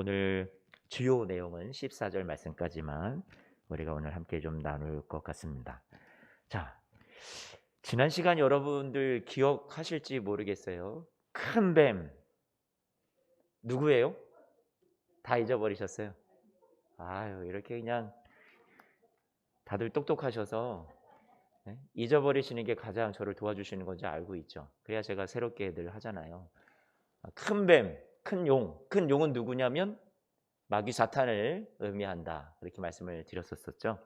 오늘 주요 내용은 14절 말씀까지만 우리가 오늘 함께 좀 나눌 것 같습니다. 자, 지난 시간 여러분들 기억하실지 모르겠어요. 큰 뱀 누구예요? 다 잊어버리셨어요? 아유, 이렇게 그냥 다들 똑똑하셔서 잊어버리시는 게 가장 저를 도와주시는 건지 알고 있죠. 그래야 제가 새롭게 늘 하잖아요. 큰 뱀, 큰 용은 누구냐면 마귀 사탄을 의미한다. 그렇게 말씀을 드렸었죠.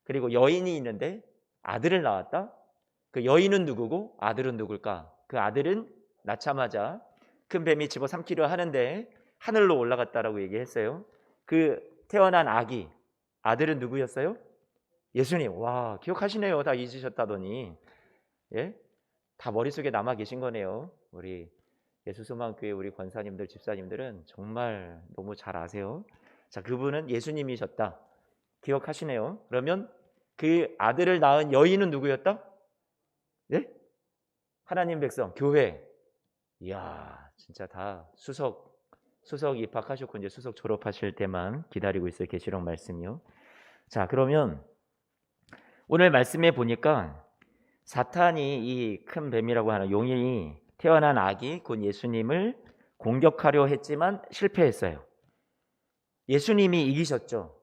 그리고 여인이 있는데 아들을 낳았다. 그 여인은 누구고 아들은 누굴까? 그 아들은 낳자마자 큰 뱀이 집어삼키려 하는데 하늘로 올라갔다라고 얘기했어요. 그 태어난 아들은 누구였어요? 예수님. 와, 기억하시네요. 다 잊으셨다더니. 예? 다 머릿속에 남아 계신 거네요. 우리 예수소망교회 우리 권사님들, 집사님들은 정말 너무 잘 아세요. 자, 그분은 예수님이셨다. 기억하시네요. 그러면 그 아들을 낳은 여인은 누구였다? 네? 하나님 백성, 교회. 이야, 진짜 다 수석 입학하셨고 이제 수석 졸업하실 때만 기다리고 있어요. 계시록 말씀이요. 자, 그러면 오늘 말씀에 보니까 사탄이 이 큰 뱀이라고 하는 용이 태어난 아기 곧 예수님을 공격하려 했지만 실패했어요. 예수님이 이기셨죠.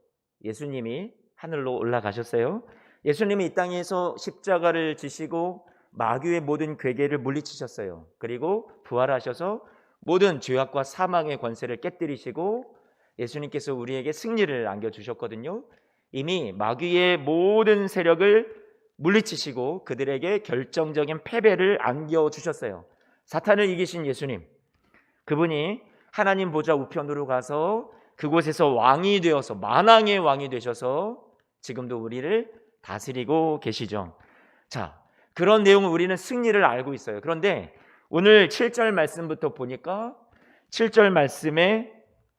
예수님이 하늘로 올라가셨어요. 예수님이 이 땅에서 십자가를 지시고 마귀의 모든 괴계를 물리치셨어요. 그리고 부활하셔서 모든 죄악과 사망의 권세를 깨뜨리시고 예수님께서 우리에게 승리를 안겨주셨거든요. 이미 마귀의 모든 세력을 물리치시고 그들에게 결정적인 패배를 안겨주셨어요. 사탄을 이기신 예수님, 그분이 하나님 보좌 우편으로 가서 그곳에서 왕이 되어서 만왕의 왕이 되셔서 지금도 우리를 다스리고 계시죠. 자, 그런 내용을 우리는 승리를 알고 있어요. 그런데 오늘 7절 말씀부터 보니까 7절 말씀에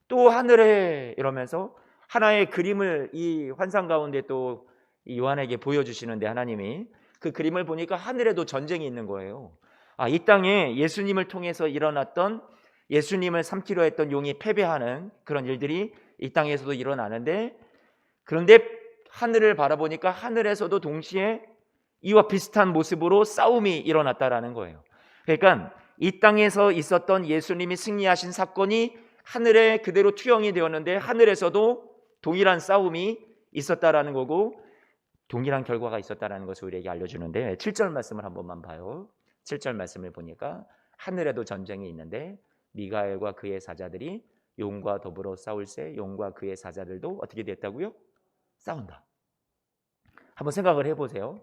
또 하늘에 이러면서 하나의 그림을 이 환상 가운데 또 요한에게 보여주시는데 하나님이 그 그림을 보니까 하늘에도 전쟁이 있는 거예요. 이 땅에 예수님을 통해서 일어났던 예수님을 삼키려 했던 용이 패배하는 그런 일들이 이 땅에서도 일어나는데, 그런데 하늘을 바라보니까 하늘에서도 동시에 이와 비슷한 모습으로 싸움이 일어났다라는 거예요. 그러니까 이 땅에서 있었던 예수님이 승리하신 사건이 하늘에 그대로 투영이 되었는데 하늘에서도 동일한 싸움이 있었다라는 거고 동일한 결과가 있었다라는 것을 우리에게 알려주는데 7절 말씀을 한 번만 봐요. 7절 말씀을 보니까 하늘에도 전쟁이 있는데 미가엘과 그의 사자들이 용과 더불어 싸울새 용과 그의 사자들도 어떻게 됐다고요? 싸운다. 한번 생각을 해보세요.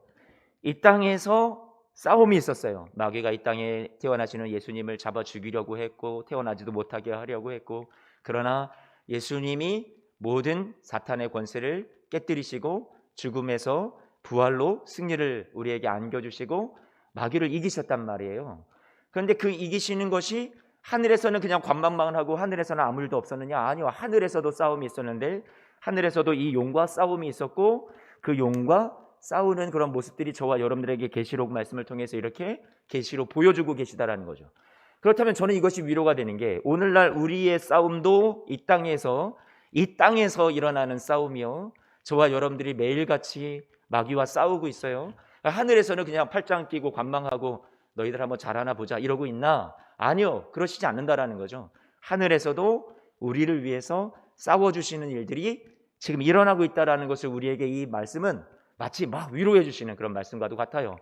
이 땅에서 싸움이 있었어요. 마귀가 이 땅에 태어나시는 예수님을 잡아 죽이려고 했고 태어나지도 못하게 하려고 했고, 그러나 예수님이 모든 사탄의 권세를 깨뜨리시고 죽음에서 부활로 승리를 우리에게 안겨주시고 마귀를 이기셨단 말이에요. 그런데 그 이기시는 것이 하늘에서는 그냥 관망만 하고 하늘에서는 아무 일도 없었느냐? 아니요. 하늘에서도 싸움이 있었는데 하늘에서도 이 용과 싸움이 있었고 그 용과 싸우는 그런 모습들이 저와 여러분들에게 계시록 말씀을 통해서 이렇게 계시로 보여주고 계시다라는 거죠. 그렇다면 저는 이것이 위로가 되는 게 오늘날 우리의 싸움도 이 땅에서 일어나는 싸움이요. 저와 여러분들이 매일같이 마귀와 싸우고 있어요. 하늘에서는 그냥 팔짱 끼고 관망하고 너희들 한번 잘하나 보자 이러고 있나? 아니요. 그러시지 않는다라는 거죠. 하늘에서도 우리를 위해서 싸워주시는 일들이 지금 일어나고 있다라는 것을 우리에게 이 말씀은 마치 막 위로해 주시는 그런 말씀과도 같아요.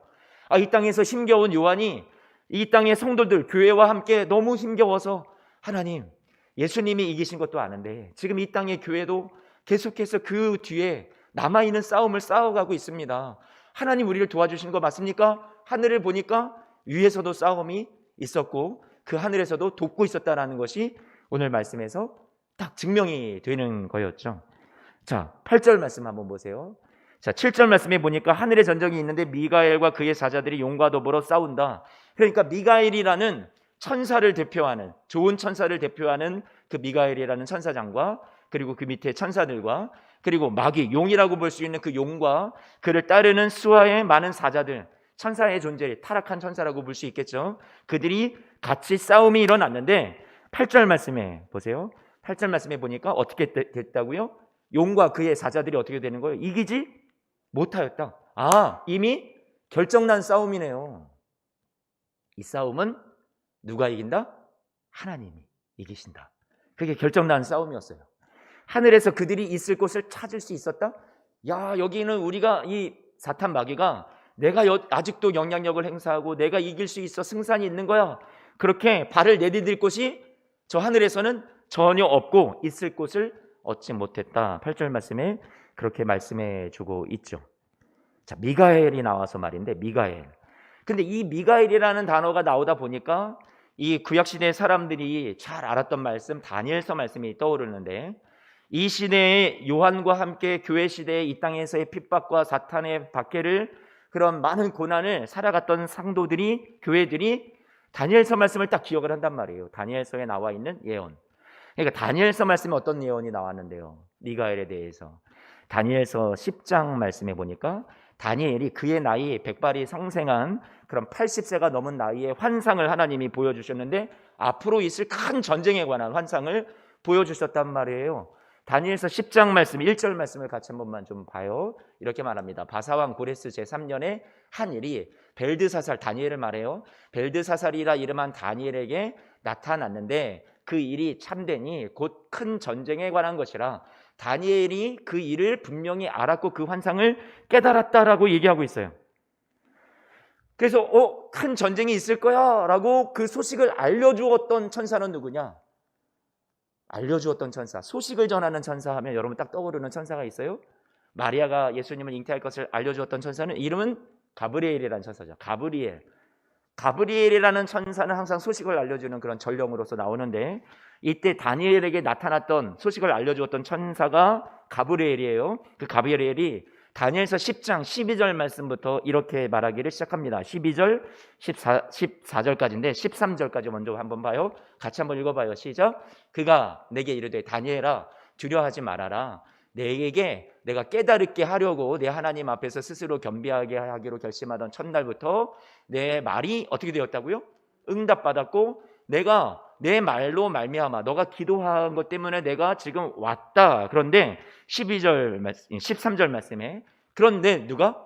이 땅에서 힘겨운 요한이 이 땅의 성도들 교회와 함께 너무 힘겨워서 하나님 예수님이 이기신 것도 아는데 지금 이 땅의 교회도 계속해서 그 뒤에 남아있는 싸움을 싸워가고 있습니다. 하나님 우리를 도와주시는 거 맞습니까? 하늘을 보니까 위에서도 싸움이 있었고 그 하늘에서도 돕고 있었다는 것이 오늘 말씀에서 딱 증명이 되는 거였죠. 자, 8절 말씀 한번 보세요. 자, 7절 말씀에 보니까 하늘의 전쟁이 있는데 미가엘과 그의 사자들이 용과 더불어 싸운다. 그러니까 미가엘이라는 천사를 대표하는, 좋은 천사를 대표하는 그 미가엘이라는 천사장과 그리고 그 밑에 천사들과 그리고 마귀, 용이라고 볼 수 있는 그 용과 그를 따르는 수하의 많은 사자들, 천사의 존재, 타락한 천사라고 볼 수 있겠죠. 그들이 같이 싸움이 일어났는데 8절 말씀에 보세요. 8절 말씀에 보니까 어떻게 됐다고요? 용과 그의 사자들이 어떻게 되는 거예요? 이기지 못하였다. 이미 결정난 싸움이네요. 이 싸움은 누가 이긴다? 하나님이 이기신다. 그게 결정난 싸움이었어요. 하늘에서 그들이 있을 곳을 찾을 수 있었다? 여기는 우리가 이 사탄 마귀가 내가 아직도 영향력을 행사하고 내가 이길 수 있어 승산이 있는 거야. 그렇게 발을 내디딜 곳이 저 하늘에서는 전혀 없고 있을 곳을 얻지 못했다. 8절 말씀에 그렇게 말씀해 주고 있죠. 자, 미가엘이 나와서 말인데, 미가엘. 근데 이 미가엘이라는 단어가 나오다 보니까 이 구약시대의 사람들이 잘 알았던 말씀, 다니엘서 말씀이 떠오르는데, 이 시대에 요한과 함께 교회 시대에 이 땅에서의 핍박과 사탄의 박해를, 그런 많은 고난을 살아갔던 상도들이, 교회들이 다니엘서 말씀을 딱 기억을 한단 말이에요. 다니엘서에 나와 있는 예언. 그러니까 다니엘서 말씀에 어떤 예언이 나왔는데요, 미가엘에 대해서. 다니엘서 10장 말씀에 보니까 다니엘이 그의 나이 백발이 성생한 그런 80세가 넘은 나이에 환상을 하나님이 보여주셨는데, 앞으로 있을 큰 전쟁에 관한 환상을 보여주셨단 말이에요. 다니엘서 10장 말씀 1절 말씀을 같이 한 번만 좀 봐요. 이렇게 말합니다. 바사왕 고레스 제3년에 한 일이 벨드사살, 다니엘을 말해요. 벨드사살이라 이름한 다니엘에게 나타났는데 그 일이 참되니 곧 큰 전쟁에 관한 것이라. 다니엘이 그 일을 분명히 알았고 그 환상을 깨달았다라고 얘기하고 있어요. 그래서 큰 전쟁이 있을 거야 라고 그 소식을 알려주었던 천사는 누구냐? 알려주었던 천사, 소식을 전하는 천사 하면 여러분 딱 떠오르는 천사가 있어요? 마리아가 예수님을 잉태할 것을 알려주었던 천사는 이름은 가브리엘이라는 천사죠. 가브리엘이라는 천사는 항상 소식을 알려주는 그런 전령으로서 나오는데, 이때 다니엘에게 나타났던 소식을 알려주었던 천사가 가브리엘이에요. 그 가브리엘이 다니엘서 10장 12절 말씀부터 이렇게 말하기를 시작합니다. 12절 14절까지인데 13절까지 먼저 한번 봐요. 같이 한번 읽어봐요. 시작. 그가 내게 이르되 다니엘아 두려워하지 말아라. 내게 내가 깨달게 하려고 내 하나님 앞에서 스스로 겸비하게 하기로 결심하던 첫날부터 내 말이 어떻게 되었다고요? 응답받았고 내가 내 말로 말미암아 너가 기도한 것 때문에 내가 지금 왔다. 그런데 13절 말씀에 그런데 누가?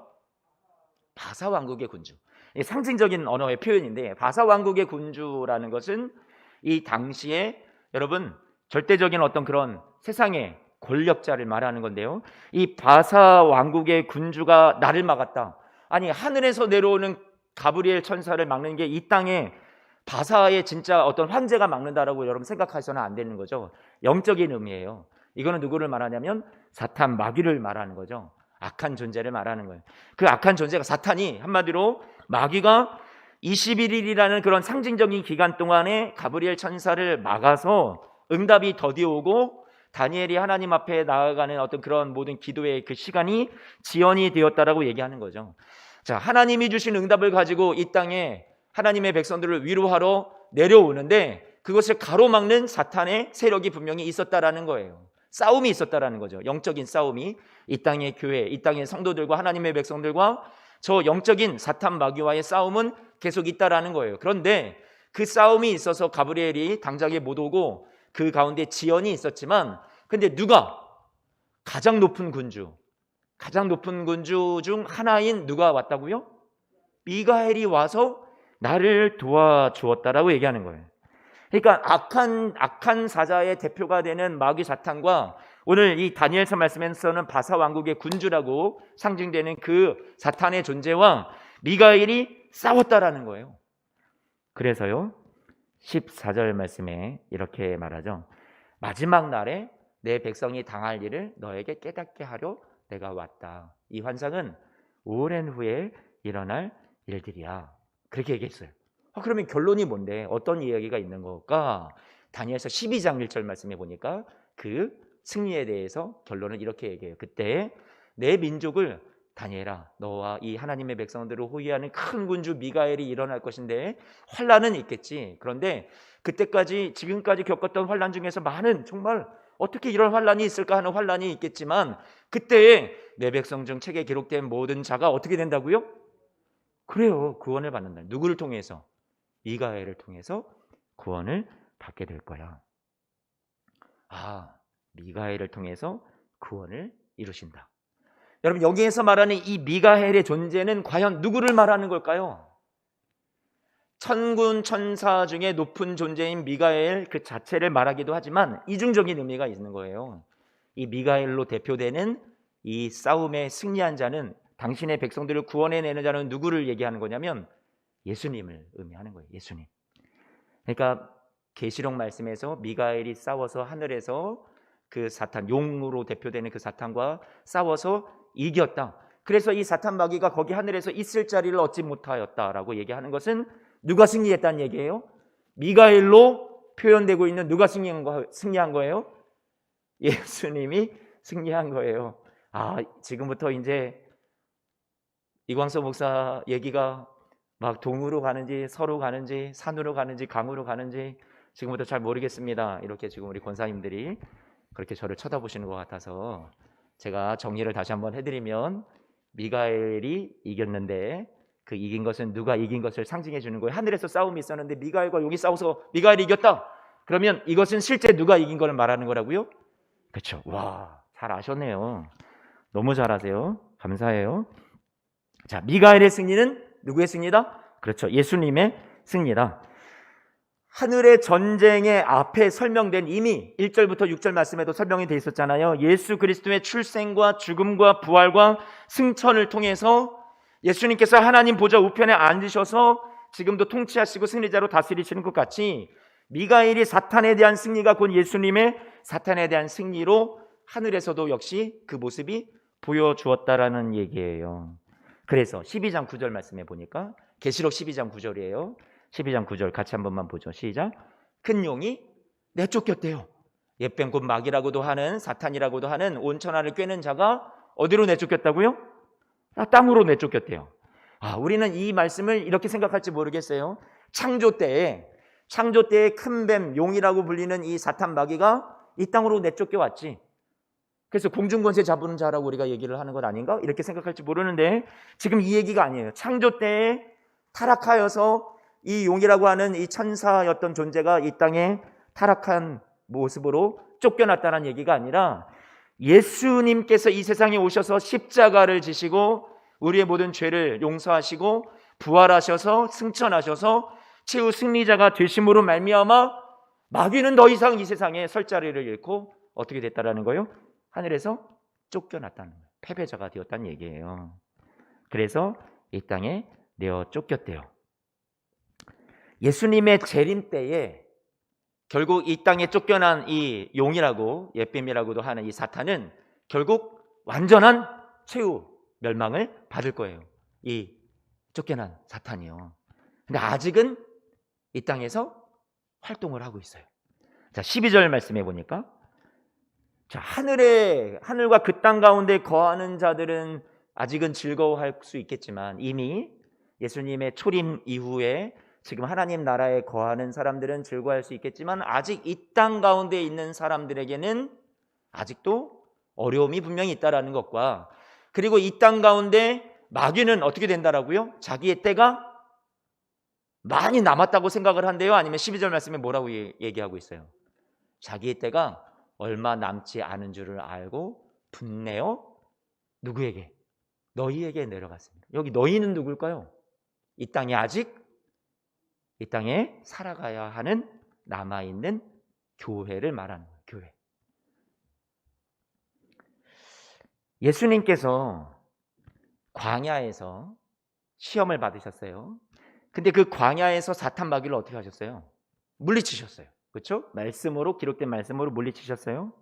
바사 왕국의 군주. 상징적인 언어의 표현인데, 바사 왕국의 군주라는 것은 이 당시에 여러분 절대적인 어떤 그런 세상의 권력자를 말하는 건데요, 이 바사 왕국의 군주가 나를 막았다. 아니, 하늘에서 내려오는 가브리엘 천사를 막는 게 이 땅에 바사의 진짜 어떤 황제가 막는다라고 여러분 생각하셔서는 안 되는 거죠. 영적인 의미예요. 이거는 누구를 말하냐면 사탄 마귀를 말하는 거죠. 악한 존재를 말하는 거예요. 그 악한 존재가 사탄이, 한마디로 마귀가 21일이라는 그런 상징적인 기간 동안에 가브리엘 천사를 막아서 응답이 더디오고 다니엘이 하나님 앞에 나아가는 어떤 그런 모든 기도의 그 시간이 지연이 되었다라고 얘기하는 거죠. 자, 하나님이 주신 응답을 가지고 이 땅에 하나님의 백성들을 위로하러 내려오는데 그것을 가로막는 사탄의 세력이 분명히 있었다라는 거예요. 싸움이 있었다라는 거죠. 영적인 싸움이 이 땅의 교회, 이 땅의 성도들과 하나님의 백성들과 저 영적인 사탄 마귀와의 싸움은 계속 있다라는 거예요. 그런데 그 싸움이 있어서 가브리엘이 당장에 못 오고 그 가운데 지연이 있었지만, 근데 누가? 가장 높은 군주 중 하나인 누가 왔다고요? 미가엘이 와서 나를 도와주었다라고 얘기하는 거예요. 그러니까 악한 사자의 대표가 되는 마귀 사탄과 오늘 이 다니엘서 말씀에서는 바사 왕국의 군주라고 상징되는 그 사탄의 존재와 미가엘이 싸웠다라는 거예요. 그래서요 14절 말씀에 이렇게 말하죠. 마지막 날에 내 백성이 당할 일을 너에게 깨닫게 하려 내가 왔다. 이 환상은 오랜 후에 일어날 일들이야. 그렇게 얘기했어요. 그러면 결론이 뭔데? 어떤 이야기가 있는 걸까? 다니엘서 12장 1절 말씀해 보니까 그 승리에 대해서 결론을 이렇게 얘기해요. 그때 내 민족을 다니엘아 너와 이 하나님의 백성들을 호위하는 큰 군주 미가엘이 일어날 것인데 환난은 있겠지. 그런데 그때까지 지금까지 겪었던 환난 중에서 많은, 정말 어떻게 이런 환난이 있을까 하는 환난이 있겠지만 그때에 내 백성 중 책에 기록된 모든 자가 어떻게 된다고요? 그래요. 구원을 받는다. 누구를 통해서? 미가엘을 통해서 구원을 받게 될 거야. 미가엘을 통해서 구원을 이루신다. 여러분, 여기에서 말하는 이 미가엘의 존재는 과연 누구를 말하는 걸까요? 천군 천사 중에 높은 존재인 미가엘 그 자체를 말하기도 하지만 이중적인 의미가 있는 거예요. 이 미가엘로 대표되는 이 싸움에 승리한 자는, 당신의 백성들을 구원해내는 자는 누구를 얘기하는 거냐면 예수님을 의미하는 거예요. 예수님. 그러니까 계시록 말씀에서 미가엘이 싸워서 하늘에서 그 사탄, 용으로 대표되는 그 사탄과 싸워서 이겼다. 그래서 이 사탄 마귀가 거기 하늘에서 있을 자리를 얻지 못하였다라고 얘기하는 것은 누가 승리했다는 얘기예요? 미가엘로 표현되고 있는 누가 승리한 거예요? 예수님이 승리한 거예요. 지금부터 이제 이광서 목사 얘기가 막 동으로 가는지 서로 가는지 산으로 가는지 강으로 가는지 지금부터 잘 모르겠습니다. 이렇게 지금 우리 권사님들이 그렇게 저를 쳐다보시는 것 같아서 제가 정리를 다시 한번 해드리면, 미가엘이 이겼는데 그 이긴 것은 누가 이긴 것을 상징해 주는 거예요. 하늘에서 싸움이 있었는데 미가엘과 용이 싸워서 미가엘이 이겼다. 그러면 이것은 실제 누가 이긴 걸 말하는 거라고요? 그렇죠. 와, 잘 아셨네요. 너무 잘하세요. 감사해요. 자, 미가엘의 승리는 누구의 승리다? 그렇죠. 예수님의 승리다. 하늘의 전쟁의 앞에 설명된, 이미 1절부터 6절 말씀에도 설명이 되어 있었잖아요. 예수 그리스도의 출생과 죽음과 부활과 승천을 통해서 예수님께서 하나님 보좌 우편에 앉으셔서 지금도 통치하시고 승리자로 다스리시는 것 같이, 미가엘이 사탄에 대한 승리가 곧 예수님의 사탄에 대한 승리로 하늘에서도 역시 그 모습이 보여주었다라는 얘기예요. 그래서 12장 9절 말씀에 보니까, 계시록 12장 9절이에요. 12장 9절 같이 한 번만 보죠. 시작. 큰 용이 내쫓겼대요. 옛뱀 곧 마귀라고도 하는, 사탄이라고도 하는 온천하를 꿰는 자가 어디로 내쫓겼다고요? 땅으로 내쫓겼대요. 우리는 이 말씀을 이렇게 생각할지 모르겠어요. 창조 때에 큰 뱀, 용이라고 불리는 이 사탄 마귀가 이 땅으로 내쫓겨 왔지. 그래서 공중권세 잡은 자라고 우리가 얘기를 하는 것 아닌가? 이렇게 생각할지 모르는데, 지금 이 얘기가 아니에요. 창조 때에 타락하여서 이 용이라고 하는 이 천사였던 존재가 이 땅에 타락한 모습으로 쫓겨났다는 얘기가 아니라, 예수님께서 이 세상에 오셔서 십자가를 지시고 우리의 모든 죄를 용서하시고 부활하셔서 승천하셔서 최후 승리자가 되심으로 말미암아 마귀는 더 이상 이 세상에 설 자리를 잃고 어떻게 됐다라는 거예요? 하늘에서 쫓겨났다는 거예요. 패배자가 되었다는 얘기예요. 그래서 이 땅에 내어 쫓겼대요. 예수님의 재림 때에 결국 이 땅에 쫓겨난 이 용이라고, 옛뱀이라고도 하는 이 사탄은 결국 완전한 최후 멸망을 받을 거예요. 이 쫓겨난 사탄이요. 근데 아직은 이 땅에서 활동을 하고 있어요. 자, 12절 말씀해 보니까, 자, 하늘과 그 땅 가운데 거하는 자들은 아직은 즐거워할 수 있겠지만, 이미 예수님의 초림 이후에 지금 하나님 나라에 거하는 사람들은 즐거워할 수 있겠지만, 아직 이 땅 가운데 있는 사람들에게는 아직도 어려움이 분명히 있다라는 것과, 그리고 이 땅 가운데 마귀는 어떻게 된다라고요? 자기의 때가 많이 남았다고 생각을 한대요? 아니면 12절 말씀에 뭐라고 얘기하고 있어요? 자기의 때가 얼마 남지 않은 줄을 알고 분내어 누구에게? 너희에게 내려갔습니다. 여기 너희는 누굴까요? 이 땅에 아직 이 땅에 살아가야 하는 남아있는 교회를 말하는 거예요. 교회. 예수님께서 광야에서 시험을 받으셨어요. 근데 그 광야에서 사탄 마귀를 어떻게 하셨어요? 물리치셨어요. 그렇죠? 말씀으로, 기록된 말씀으로 물리치셨어요.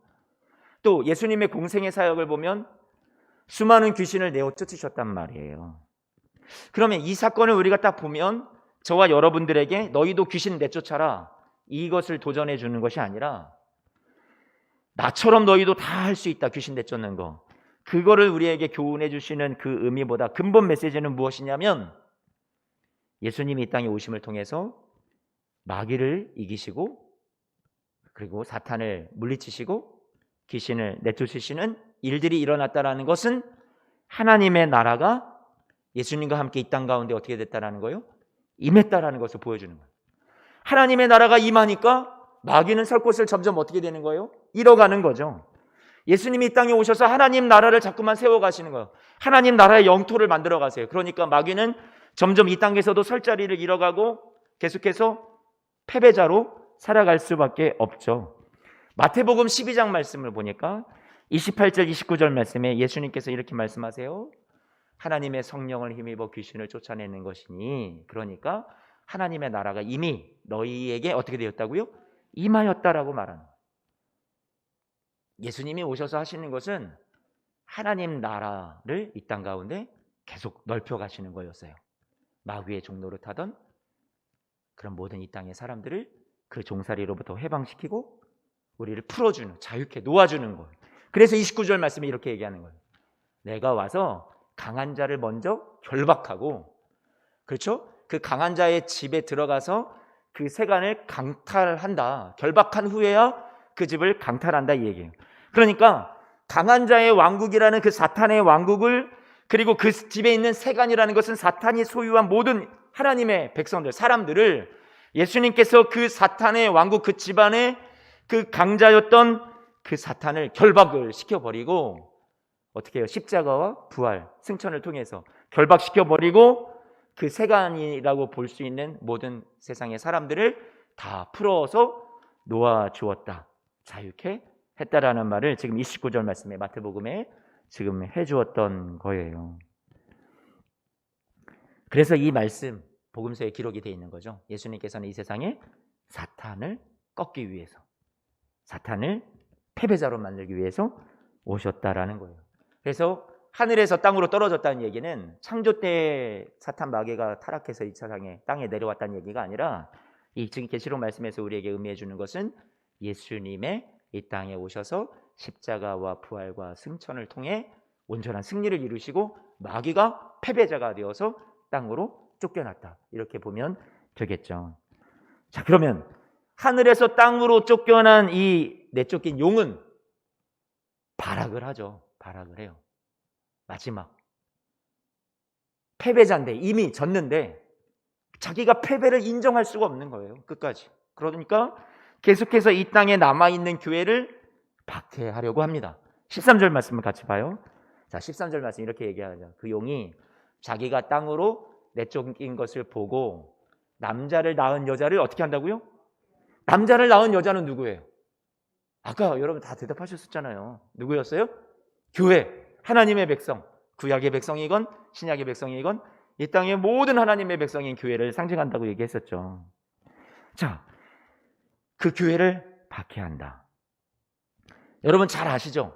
또 예수님의 공생의 사역을 보면 수많은 귀신을 내어 쫓으셨단 말이에요. 그러면 이 사건을 우리가 딱 보면 저와 여러분들에게 너희도 귀신 내쫓아라, 이것을 도전해 주는 것이 아니라, 나처럼 너희도 다 할 수 있다, 귀신 내쫓는 거. 그거를 우리에게 교훈해 주시는 그 의미보다 근본 메시지는 무엇이냐면, 예수님이 이 땅에 오심을 통해서 마귀를 이기시고, 그리고 사탄을 물리치시고 귀신을 내쫓으시는 일들이 일어났다라는 것은, 하나님의 나라가 예수님과 함께 이 땅 가운데 어떻게 됐다라는 거예요? 임했다라는 것을 보여주는 거예요. 하나님의 나라가 임하니까 마귀는 설 곳을 점점 어떻게 되는 거예요? 잃어가는 거죠. 예수님이 이 땅에 오셔서 하나님 나라를 자꾸만 세워가시는 거예요. 하나님 나라의 영토를 만들어 가세요. 그러니까 마귀는 점점 이 땅에서도 설 자리를 잃어가고 계속해서 패배자로 살아갈 수밖에 없죠. 마태복음 12장 말씀을 보니까 28절 29절 말씀에 예수님께서 이렇게 말씀하세요. 하나님의 성령을 힘입어 귀신을 쫓아내는 것이니, 그러니까 하나님의 나라가 이미 너희에게 어떻게 되었다고요? 임하였다라고 말하는 거예요. 예수님이 오셔서 하시는 것은 하나님 나라를 이 땅 가운데 계속 넓혀 가시는 거였어요. 마귀의 종노릇 하던 그런 모든 이 땅의 사람들을 그 종살이로부터 해방시키고 우리를 풀어주는, 자유케 놓아주는 거예요. 그래서 29절 말씀에 이렇게 얘기하는 거예요. 내가 와서 강한 자를 먼저 결박하고, 그렇죠? 그 강한 자의 집에 들어가서 그 세간을 강탈한다. 결박한 후에야 그 집을 강탈한다 이 얘기예요. 그러니까 강한 자의 왕국이라는 그 사탄의 왕국을, 그리고 그 집에 있는 세간이라는 것은 사탄이 소유한 모든 하나님의 백성들, 사람들을 예수님께서 그 사탄의 왕국, 그 집안의 그 강자였던 그 사탄을 결박을 시켜버리고, 어떻게 해요? 십자가와 부활, 승천을 통해서 결박시켜버리고 그 세간이라고 볼 수 있는 모든 세상의 사람들을 다 풀어서 놓아주었다, 자유케 했다라는 말을 지금 29절 말씀에 마태복음에 지금 해주었던 거예요. 그래서 이 말씀 복음서에 기록이 되어 있는 거죠. 예수님께서는 이 세상에 사탄을 꺾기 위해서, 사탄을 패배자로 만들기 위해서 오셨다라는 거예요. 그래서 하늘에서 땅으로 떨어졌다는 얘기는 창조 때 사탄 마귀가 타락해서 이 세상에 땅에 내려왔다는 얘기가 아니라, 이 지금 계시록 말씀에서 우리에게 의미해 주는 것은 예수님의 이 땅에 오셔서 십자가와 부활과 승천을 통해 온전한 승리를 이루시고 마귀가 패배자가 되어서 땅으로 쫓겨났다, 이렇게 보면 되겠죠. 자, 그러면 하늘에서 땅으로 쫓겨난 이 내쫓긴 용은 발악을 하죠. 발악을 해요. 마지막 패배자인데, 이미 졌는데 자기가 패배를 인정할 수가 없는 거예요, 끝까지. 그러니까 계속해서 이 땅에 남아있는 교회를 박해하려고 합니다. 13절 말씀을 같이 봐요. 자, 13절 말씀 이렇게 얘기하죠. 그 용이 자기가 땅으로 내쫓긴 것을 보고 남자를 낳은 여자를 어떻게 한다고요? 남자를 낳은 여자는 누구예요? 아까 여러분 다 대답하셨었잖아요. 누구였어요? 교회, 하나님의 백성, 구약의 백성이건 신약의 백성이건 이 땅의 모든 하나님의 백성인 교회를 상징한다고 얘기했었죠. 자, 그 교회를 박해한다. 여러분 잘 아시죠?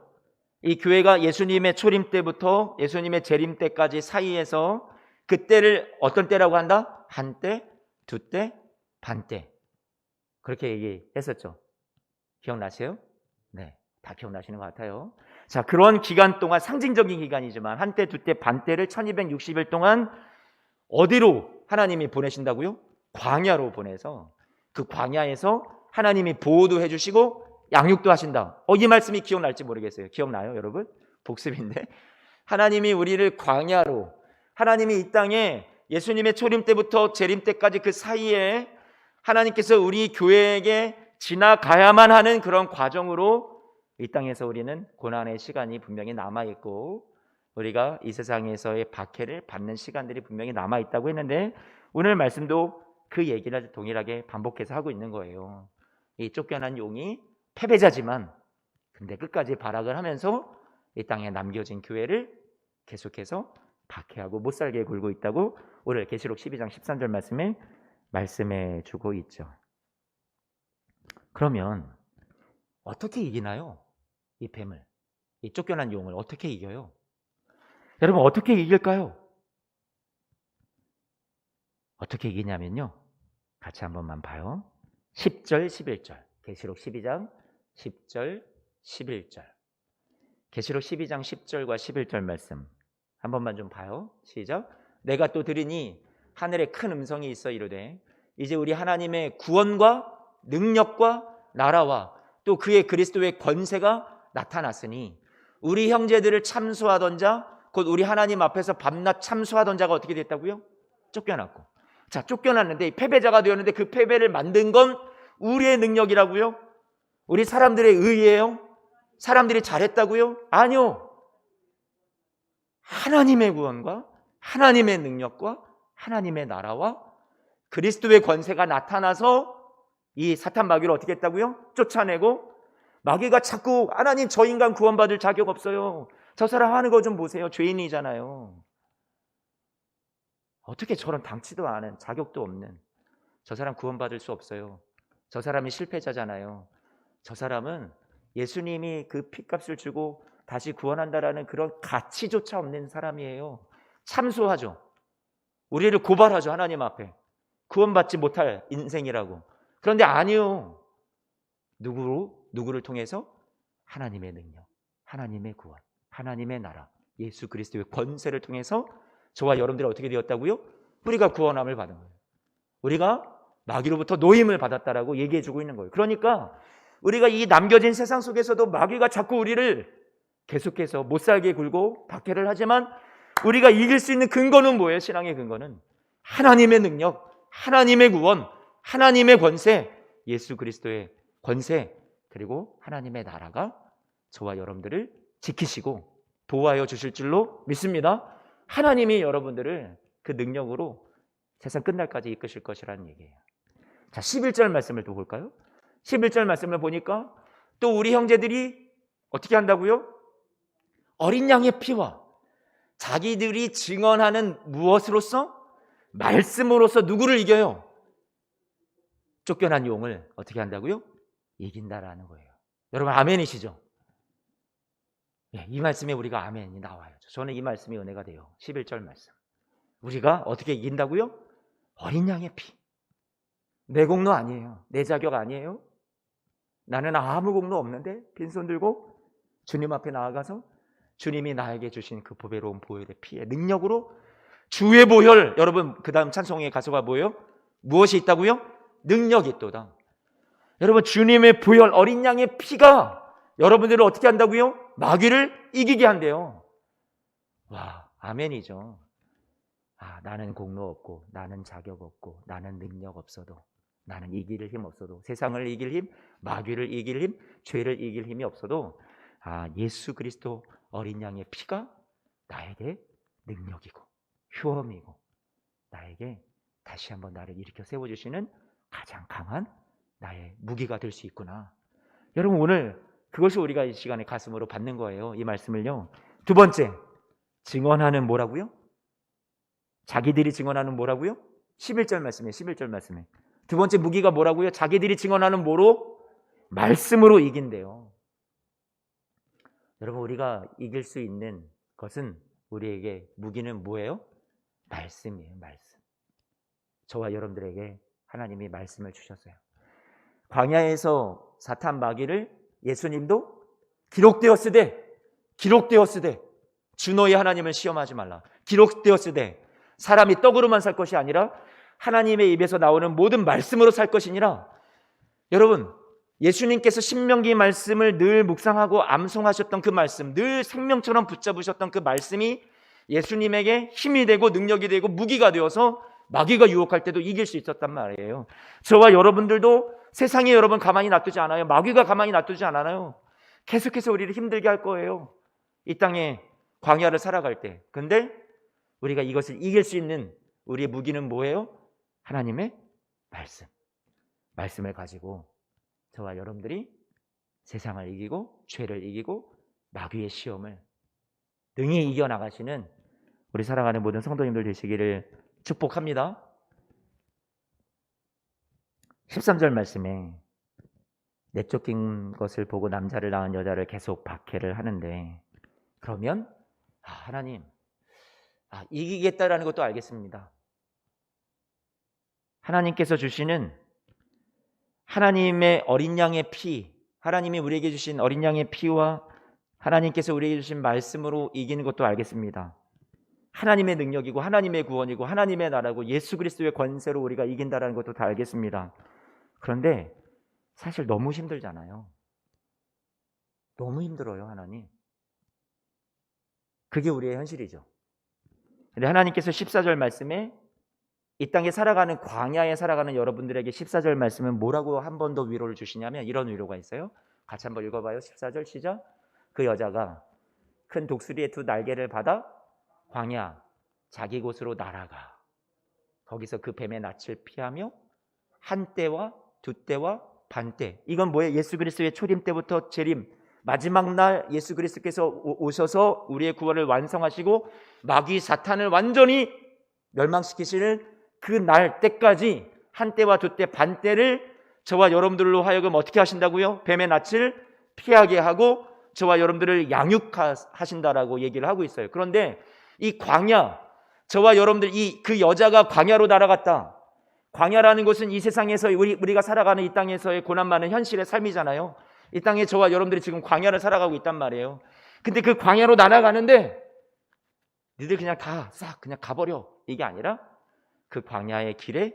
이 교회가 예수님의 초림 때부터 예수님의 재림 때까지 사이에서 그 때를 어떤 때라고 한다? 한때, 두때, 반때, 그렇게 얘기했었죠. 기억나세요? 네, 다 기억나시는 것 같아요. 자, 그런 기간 동안, 상징적인 기간이지만 한때, 두때, 반때를 1260일 동안 어디로 하나님이 보내신다고요? 광야로 보내서 그 광야에서 하나님이 보호도 해주시고 양육도 하신다. 이 말씀이 기억날지 모르겠어요. 기억나요, 여러분? 복습인데 하나님이 우리를 광야로, 하나님이 이 땅에 예수님의 초림 때부터 재림 때까지 그 사이에 하나님께서 우리 교회에게 지나가야만 하는 그런 과정으로 이 땅에서 우리는 고난의 시간이 분명히 남아있고 우리가 이 세상에서의 박해를 받는 시간들이 분명히 남아있다고 했는데, 오늘 말씀도 그 얘기를 동일하게 반복해서 하고 있는 거예요. 이 쫓겨난 용이 패배자지만 근데 끝까지 발악을 하면서 이 땅에 남겨진 교회를 계속해서 박해하고 못살게 굴고 있다고 오늘 계시록 12장 13절 말씀해 주고 있죠. 그러면 어떻게 이기나요? 이 뱀을, 이 쫓겨난 용을 어떻게 이겨요? 여러분 어떻게 이길까요? 어떻게 이기냐면요, 같이 한 번만 봐요. 10절 11절 계시록 12장 10절 11절 계시록 12장 10절과 11절 말씀 한 번만 좀 봐요. 시작. 내가 또 들으니 하늘에 큰 음성이 있어 이르되 이제 우리 하나님의 구원과 능력과 나라와 또 그의 그리스도의 권세가 나타났으니 우리 형제들을 참수하던 자, 곧 우리 하나님 앞에서 밤낮 참수하던 자가 어떻게 됐다고요? 쫓겨났고. 자, 쫓겨났는데 패배자가 되었는데 그 패배를 만든 건 우리의 능력이라고요? 우리 사람들의 의예요? 사람들이 잘했다고요? 아니요. 하나님의 구원과 하나님의 능력과 하나님의 나라와 그리스도의 권세가 나타나서 이 사탄 마귀를 어떻게 했다고요? 쫓아내고, 마귀가 자꾸 하나님 저 인간 구원받을 자격 없어요, 저 사람 하는 거 좀 보세요, 죄인이잖아요, 어떻게 저런 당치도 않은, 자격도 없는 저 사람 구원받을 수 없어요, 저 사람이 실패자잖아요, 저 사람은 예수님이 그 핏값을 주고 다시 구원한다라는 그런 가치조차 없는 사람이에요. 참소하죠. 우리를 고발하죠, 하나님 앞에. 구원받지 못할 인생이라고. 그런데 아니요. 누구를 통해서? 하나님의 능력, 하나님의 구원, 하나님의 나라, 예수 그리스도의 권세를 통해서 저와 여러분들이 어떻게 되었다고요? 우리가 구원함을 받은 거예요. 우리가 마귀로부터 노임을 받았다라고 얘기해 주고 있는 거예요. 그러니까 우리가 이 남겨진 세상 속에서도 마귀가 자꾸 우리를 계속해서 못살게 굴고 박해를 하지만, 우리가 이길 수 있는 근거는 뭐예요? 신앙의 근거는 하나님의 능력, 하나님의 구원, 하나님의 권세, 예수 그리스도의 권세, 그리고 하나님의 나라가 저와 여러분들을 지키시고 보호하여 주실 줄로 믿습니다. 하나님이 여러분들을 그 능력으로 세상 끝날까지 이끄실 것이라는 얘기예요. 자, 11절 말씀을 또 볼까요? 11절 말씀을 보니까 또 우리 형제들이 어떻게 한다고요? 어린 양의 피와 자기들이 증언하는 무엇으로서? 말씀으로서 누구를 이겨요? 쫓겨난 용을 어떻게 한다고요? 이긴다라는 거예요. 여러분 아멘이시죠? 예, 이 말씀에 우리가 아멘이 나와요. 저는 이 말씀이 은혜가 돼요. 11절 말씀. 우리가 어떻게 이긴다고요? 어린 양의 피. 내 공로 아니에요. 내 자격 아니에요. 나는 아무 공로 없는데 빈손 들고 주님 앞에 나아가서 주님이 나에게 주신 그 보배로운 보혈의 피의 능력으로 주의 보혈, 여러분 그 다음 찬송의 가수가 뭐예요? 무엇이 있다고요? 능력이 있도다. 여러분 주님의 보혈, 어린 양의 피가 여러분들을 어떻게 한다고요? 마귀를 이기게 한대요. 와, 아멘이죠. 아, 나는 공로 없고, 나는 자격 없고, 나는 능력 없어도, 나는 이길 힘 없어도, 세상을 이길 힘, 마귀를 이길 힘, 죄를 이길 힘이 없어도, 아, 예수 그리스도 어린 양의 피가 나에게 능력이고 휴엄이고 나에게 다시 한번 나를 일으켜 세워주시는 가장 강한 나의 무기가 될 수 있구나. 여러분 오늘 그것이 우리가 이 시간에 가슴으로 받는 거예요. 이 말씀을요. 두 번째, 증언하는 뭐라고요? 자기들이 증언하는 뭐라고요? 11절 말씀에 11절 말씀에 두 번째 무기가 뭐라고요? 자기들이 증언하는 뭐로? 말씀으로 이긴대요. 여러분 우리가 이길 수 있는 것은, 우리에게 무기는 뭐예요? 말씀이에요. 말씀. 저와 여러분들에게 하나님이 말씀을 주셨어요. 광야에서 사탄 마귀를 예수님도 기록되었으되 주 너의 하나님을 시험하지 말라. 기록되었으되 사람이 떡으로만 살 것이 아니라 하나님의 입에서 나오는 모든 말씀으로 살 것이니라. 여러분 예수님께서 신명기 말씀을 늘 묵상하고 암송하셨던 그 말씀, 늘 생명처럼 붙잡으셨던 그 말씀이 예수님에게 힘이 되고 능력이 되고 무기가 되어서 마귀가 유혹할 때도 이길 수 있었단 말이에요. 저와 여러분들도 세상에 여러분 가만히 놔두지 않아요. 마귀가 가만히 놔두지 않아요. 계속해서 우리를 힘들게 할 거예요. 이 땅에 광야를 살아갈 때. 근데 우리가 이것을 이길 수 있는 우리의 무기는 뭐예요? 하나님의 말씀. 말씀을 가지고 저와 여러분들이 세상을 이기고 죄를 이기고 마귀의 시험을 능히 이겨나가시는 우리 사랑하는 모든 성도님들 되시기를 축복합니다. 13절 말씀에 내쫓긴 것을 보고 남자를 낳은 여자를 계속 박해를 하는데, 그러면 하나님 이기겠다라는 것도 알겠습니다. 하나님께서 주시는 하나님의 어린 양의 피, 하나님이 우리에게 주신 어린 양의 피와 하나님께서 우리에게 주신 말씀으로 이기는 것도 알겠습니다. 하나님의 능력이고 하나님의 구원이고 하나님의 나라고 예수 그리스도의 권세로 우리가 이긴다는 것도 다 알겠습니다. 그런데 사실 너무 힘들잖아요. 너무 힘들어요, 하나님. 그게 우리의 현실이죠. 근데 하나님께서 14절 말씀에 이 땅에 살아가는 광야에 살아가는 여러분들에게 14절 말씀은 뭐라고 한 번 더 위로를 주시냐면 이런 위로가 있어요. 같이 한번 읽어봐요. 14절 시작. 그 여자가 큰 독수리의 두 날개를 받아 광야 자기 곳으로 날아가 거기서 그 뱀의 낯을 피하며 한 때와 두 때와 반 때. 이건 뭐예요? 예수 그리스도의 초림 때부터 재림 마지막 날 예수 그리스도께서 오셔서 우리의 구원을 완성하시고 마귀 사탄을 완전히 멸망시키시는 그 날 때까지 한 때와 두 때 반 때를 저와 여러분들로 하여금 어떻게 하신다고요? 뱀의 낯을 피하게 하고 저와 여러분들을 양육하신다라고 얘기를 하고 있어요. 그런데 이 광야, 저와 여러분들 그 여자가 광야로 날아갔다. 광야라는 것은 이 세상에서 우리가 살아가는 이 땅에서의 고난 많은 현실의 삶이잖아요. 이 땅에 저와 여러분들이 지금 광야를 살아가고 있단 말이에요. 근데 그 광야로 날아가는데 니들 그냥 다 싹 그냥 가버려 이게 아니라 그 광야의 길에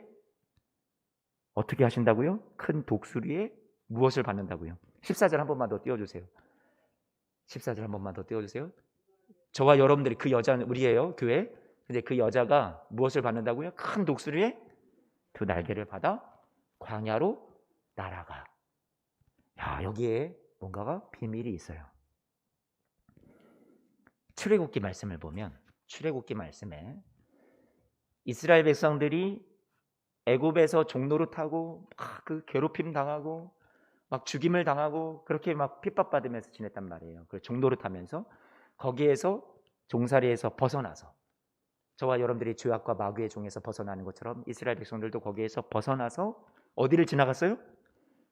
어떻게 하신다고요? 큰 독수리에 무엇을 받는다고요? 14절 한 번만 더 띄워주세요. 14절 한 번만 더 띄워주세요. 저와 여러분들이 그 여자는 우리예요, 교회. 근데 그 여자가 무엇을 받는다고요? 큰 독수리에 두 날개를 받아 광야로 날아가. 야, 여기에 뭔가가 비밀이 있어요. 출애굽기 말씀을 보면 출애굽기 말씀에 이스라엘 백성들이 애굽에서 종노릇하고 막 그 괴롭힘 당하고 막 죽임을 당하고 그렇게 막 핍박받으면서 지냈단 말이에요. 그 종노릇하면서 거기에서 종살이에서 벗어나서 저와 여러분들이 죄악과 마귀의 종에서 벗어나는 것처럼 이스라엘 백성들도 거기에서 벗어나서 어디를 지나갔어요?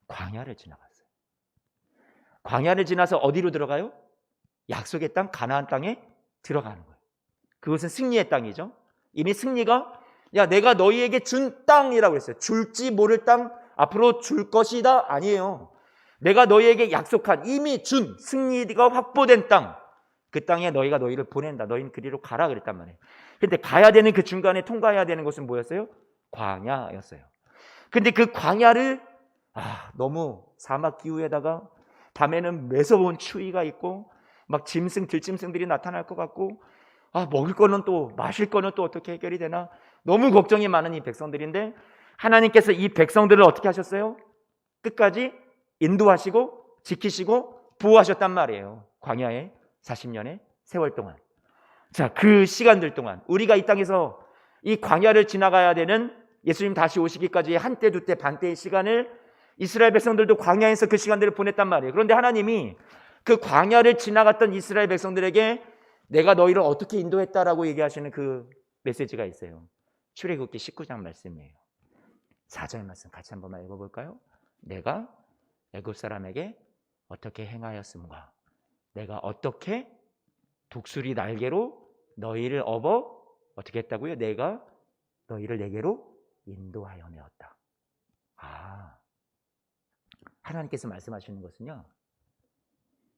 광야를 지나갔어요. 광야를 지나서 어디로 들어가요? 약속의 땅 가나안 땅에 들어가는 거예요. 그것은 승리의 땅이죠. 이미 승리가 내가 너희에게 준 땅이라고 했어요. 줄지 모를 땅, 앞으로 줄 것이다 아니에요. 내가 너희에게 약속한 이미 준 승리가 확보된 땅, 그 땅에 너희가 너희를 보낸다. 너희는 그리로 가라 그랬단 말이에요. 근데 가야 되는 그 중간에 통과해야 되는 것은 뭐였어요? 광야였어요. 근데 그 광야를 너무 사막 기후에다가 밤에는 매서운 추위가 있고 막 들짐승들이 나타날 것 같고 먹을 거는 또 마실 거는 또 어떻게 해결이 되나 너무 걱정이 많은 이 백성들인데 하나님께서 이 백성들을 어떻게 하셨어요? 끝까지 인도하시고 지키시고 보호하셨단 말이에요. 광야에 40년의 세월 동안. 자, 그 시간들 동안 우리가 이 땅에서 이 광야를 지나가야 되는 예수님 다시 오시기까지의 한때 두때 반때의 시간을 이스라엘 백성들도 광야에서 그 시간들을 보냈단 말이에요. 그런데 하나님이 그 광야를 지나갔던 이스라엘 백성들에게 내가 너희를 어떻게 인도했다라고 얘기하시는 그 메시지가 있어요. 출애굽기 19장 말씀이에요. 4절 말씀 같이 한번만 읽어볼까요? 내가 애굽 사람에게 어떻게 행하였음과 내가 어떻게 독수리 날개로 너희를 업어 어떻게 했다고요? 내가 너희를 내게로 인도하여 내었다. 하나님께서 말씀하시는 것은요,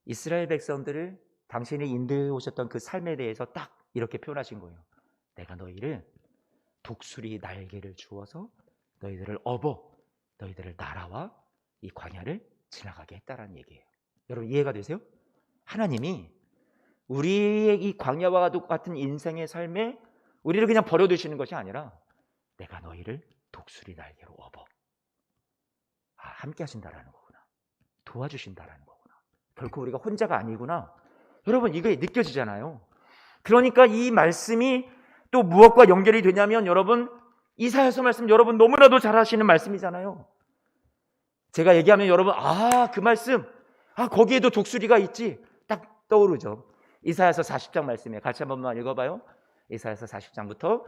이스라엘 백성들을 당신이 인도해 오셨던 그 삶에 대해서 딱 이렇게 표현하신 거예요. 내가 너희를 독수리 날개를 주어서 너희들을 업어 너희들을 나라와 이 광야를 지나가게 했다라는 얘기예요. 여러분 이해가 되세요? 하나님이 우리의 이 광야와 같은 인생의 삶에 우리를 그냥 버려두시는 것이 아니라 내가 너희를 독수리 날개로 업어 함께 하신다라는 거구나. 도와주신다라는 거구나. 결코 우리가 혼자가 아니구나. 여러분 이게 느껴지잖아요. 그러니까 이 말씀이 또 무엇과 연결이 되냐면 여러분 이사야서 말씀 여러분 너무나도 잘 아시는 말씀이잖아요. 제가 얘기하면 여러분 그 말씀 거기에도 독수리가 있지 딱 떠오르죠. 이사야서 40장 말씀에 같이 한 번만 읽어봐요. 이사야서 40장부터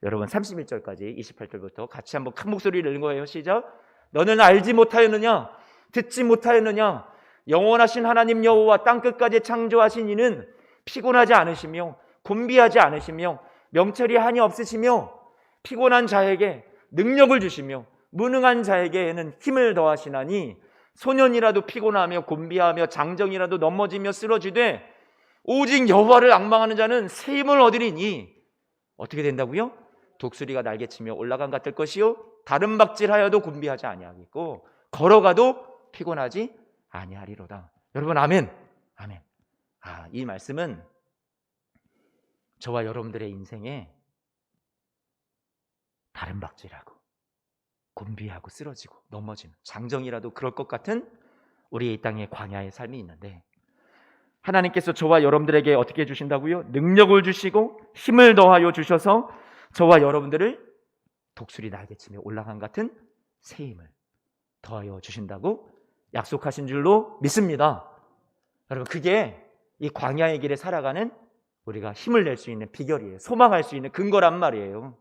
여러분 31절까지 28절부터 같이 한번 큰 목소리를 읽는 거예요. 시작. 너는 알지 못하였느냐 듣지 못하였느냐 영원하신 하나님 여호와 땅끝까지 창조하신 이는 피곤하지 않으시며 곤비하지 않으시며 명철이 한이 없으시며 피곤한 자에게 능력을 주시며 무능한 자에게는 힘을 더하시나니 소년이라도 피곤하며 곤비하며 장정이라도 넘어지며 쓰러지되 오직 여호와를 앙망하는 자는 새 힘을 얻으리니 어떻게 된다고요? 독수리가 날개치며 올라간 같을 것이요 다른 박질하여도 곤비하지 아니하겠고 걸어가도 피곤하지 아니하리로다. 여러분 아멘. 아멘. 이 말씀은 저와 여러분들의 인생에 다름박질하고 곤비하고 쓰러지고 넘어지는, 장정이라도 그럴 것 같은 우리의 이 땅의 광야의 삶이 있는데, 하나님께서 저와 여러분들에게 어떻게 해주신다고요? 능력을 주시고 힘을 더하여 주셔서 저와 여러분들을 독수리 날개치며 올라간 같은 새 힘을 더하여 주신다고 약속하신 줄로 믿습니다. 여러분, 그게 이 광야의 길에 살아가는 우리가 힘을 낼 수 있는 비결이에요. 소망할 수 있는 근거란 말이에요.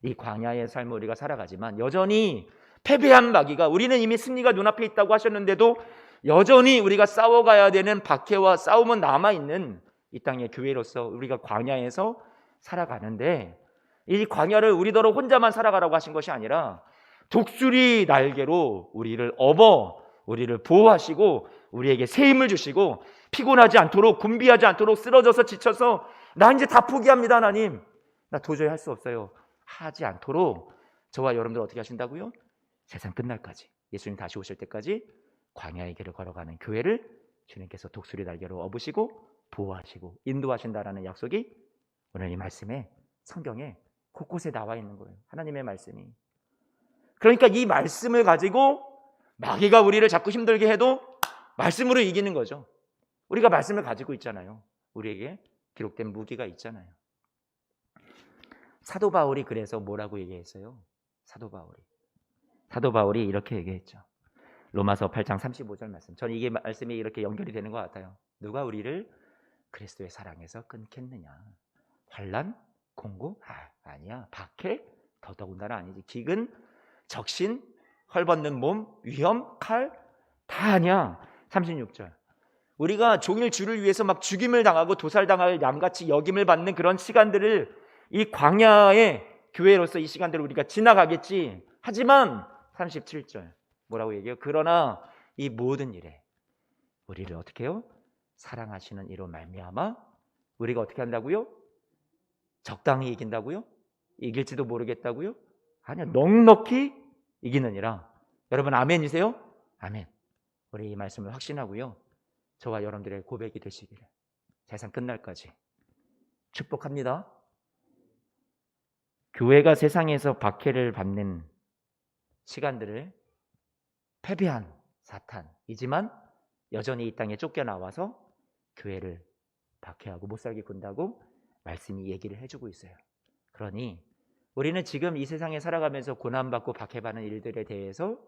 이 광야의 삶을 우리가 살아가지만 여전히 패배한 마귀가, 우리는 이미 승리가 눈앞에 있다고 하셨는데도 여전히 우리가 싸워가야 되는 박해와 싸움은 남아있는 이 땅의 교회로서 우리가 광야에서 살아가는데, 이 광야를 우리더러 혼자만 살아가라고 하신 것이 아니라 독수리 날개로 우리를 업어 우리를 보호하시고 우리에게 새 힘을 주시고 피곤하지 않도록, 곤비하지 않도록, 쓰러져서 지쳐서 나 이제 다 포기합니다 하나님, 나 도저히 할 수 없어요 하지 않도록 저와 여러분들 어떻게 하신다고요? 세상 끝날까지, 예수님 다시 오실 때까지 광야의 길을 걸어가는 교회를 주님께서 독수리 날개로 업으시고 보호하시고 인도하신다라는 약속이 오늘 이 말씀에, 성경에 곳곳에 나와 있는 거예요. 하나님의 말씀이. 그러니까 이 말씀을 가지고 마귀가 우리를 자꾸 힘들게 해도 말씀으로 이기는 거죠. 우리가 말씀을 가지고 있잖아요. 우리에게 기록된 무기가 있잖아요. 사도 바울이 그래서 뭐라고 얘기했어요? 사도 바울이 이렇게 얘기했죠. 로마서 8장 35절 말씀. 저는 이게 말씀이 이렇게 연결이 되는 것 같아요. 누가 우리를 그리스도의 사랑에서 끊겠느냐? 환난, 공고? 아니야. 박해? 더더군다나 아니지. 기근, 적신, 헐벗는 몸, 위험, 칼? 다 아니야. 36절. 우리가 종일 주를 위해서 막 죽임을 당하고 도살당할 양같이 여김을 받는 그런 시간들을, 이 광야의 교회로서 이 시간들을 우리가 지나가겠지. 하지만 37절 뭐라고 얘기해요? 그러나 이 모든 일에 우리를 어떻게 해요? 사랑하시는 이로 말미암아 우리가 어떻게 한다고요? 적당히 이긴다고요? 이길지도 모르겠다고요? 아니야, 넉넉히 이기느니라. 여러분 아멘이세요? 아멘. 우리 이 말씀을 확신하고요, 저와 여러분들의 고백이 되시기를 세상 끝날까지 축복합니다. 교회가 세상에서 박해를 받는 시간들을 패배한 사탄이지만 여전히 이 땅에 쫓겨나와서 교회를 박해하고 못살게 군다고 말씀이 얘기를 해주고 있어요. 그러니 우리는 지금 이 세상에 살아가면서 고난받고 박해받는 일들에 대해서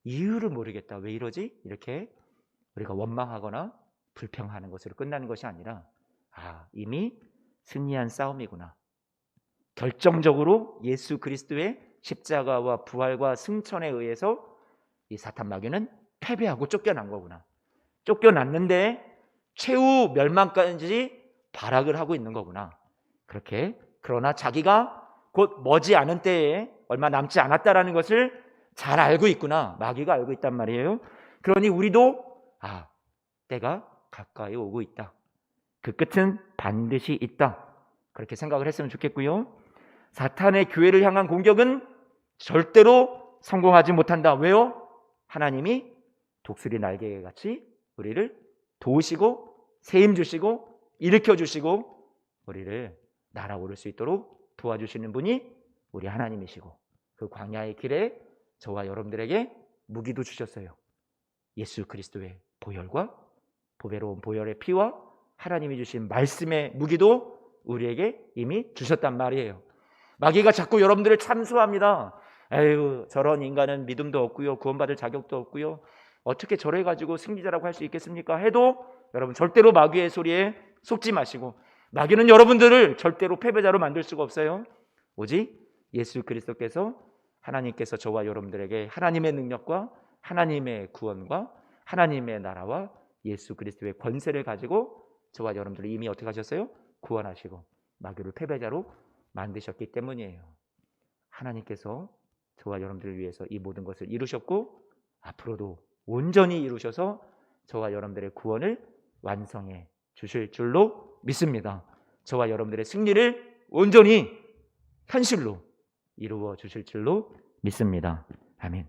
이유를 모르겠다, 왜 이러지? 이렇게 우리가 원망하거나 불평하는 것으로 끝나는 것이 아니라, 이미 승리한 싸움이구나. 결정적으로 예수 그리스도의 십자가와 부활과 승천에 의해서 이 사탄 마귀는 패배하고 쫓겨난 거구나. 쫓겨났는데 최후 멸망까지 발악을 하고 있는 거구나. 그렇게, 그러나 자기가 곧 머지않은 때에 얼마 남지 않았다라는 것을 잘 알고 있구나. 마귀가 알고 있단 말이에요. 그러니 우리도 때가 가까이 오고 있다. 그 끝은 반드시 있다. 그렇게 생각을 했으면 좋겠고요. 사탄의 교회를 향한 공격은 절대로 성공하지 못한다. 왜요? 하나님이 독수리 날개같이 우리를 도우시고 세임 주시고 일으켜 주시고 우리를 날아오를 수 있도록 도와주시는 분이 우리 하나님이시고, 그 광야의 길에 저와 여러분들에게 무기도 주셨어요. 예수 그리스도의 보혈과 보배로운 보혈의 피와 하나님이 주신 말씀의 무기도 우리에게 이미 주셨단 말이에요. 마귀가 자꾸 여러분들을 참수합니다. 에휴, 저런 인간은 믿음도 없고요, 구원받을 자격도 없고요, 어떻게 저래가지고 승리자라고 할 수 있겠습니까? 해도 여러분 절대로 마귀의 소리에 속지 마시고, 마귀는 여러분들을 절대로 패배자로 만들 수가 없어요. 오직 예수 그리스도께서, 하나님께서 저와 여러분들에게 하나님의 능력과 하나님의 구원과 하나님의 나라와 예수 그리스도의 권세를 가지고 저와 여러분들을 이미 어떻게 하셨어요? 구원하시고 마귀를 패배자로 만드셨기 때문이에요. 하나님께서 저와 여러분들을 위해서 이 모든 것을 이루셨고 앞으로도 온전히 이루셔서 저와 여러분들의 구원을 완성해 주실 줄로 믿습니다. 저와 여러분들의 승리를 온전히 현실로 이루어 주실 줄로 믿습니다. 아멘.